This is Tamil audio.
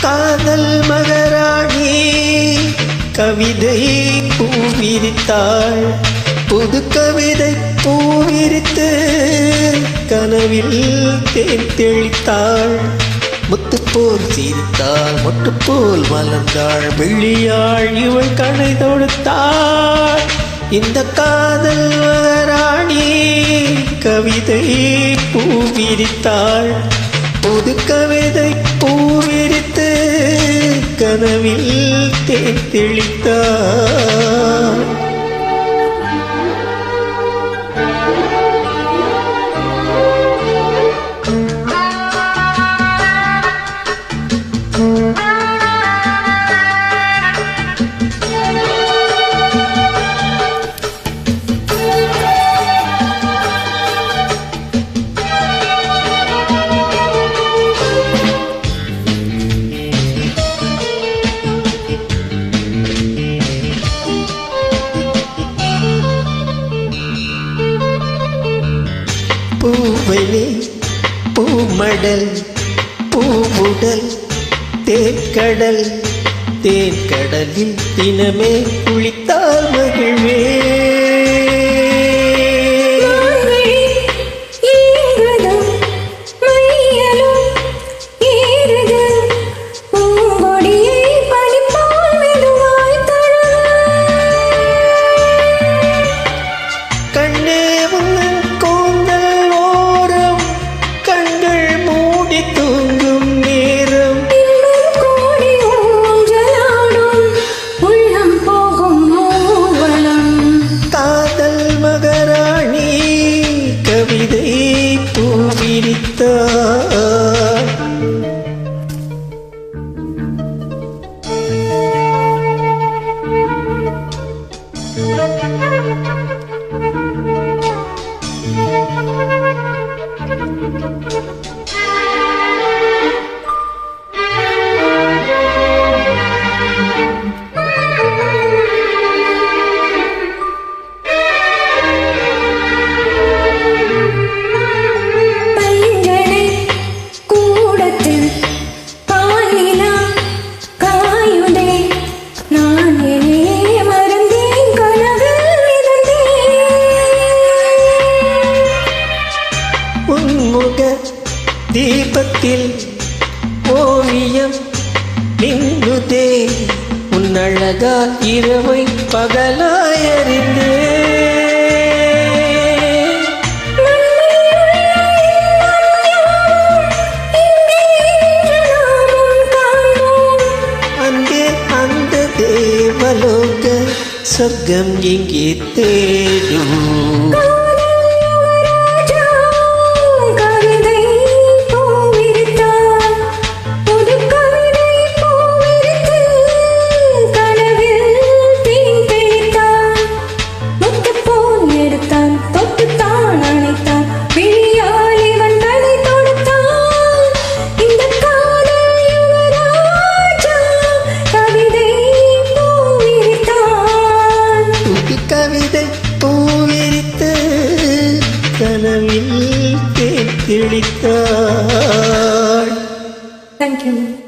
காதல் மகராணி கவிதை பூவிரித்தாள். புது கவிதை பூவிரித்து கனவில் தேன் தெளித்தாள். முத்து போல் சிரித்தாள், மொட்டு போல் மலர்ந்தாள். வெள்ளியாள் இவள் கணை தொடுத்தாள். இந்த காதல் மகராணி கவிதை பூவிரித்தாள். புது கவிதை பூவிரித்து கனவில் தேன் தெளித்தாள். பூவெளி பூமடல் பூவுடல் தேக்கடல் தேக்கடலில் தினமே குளித்தால் மகிழ்வே. தீபத்தில் ஓவியம் மின்னுதே. உன்னழகால் இரவை பகலாயறிந்தே. அங்கே அந்த தேவலோக சொர்க்கம் இங்கே தேடும். கவிதை பூவிரித்து கனவில் தேன் தெளித்தாள். Thank you.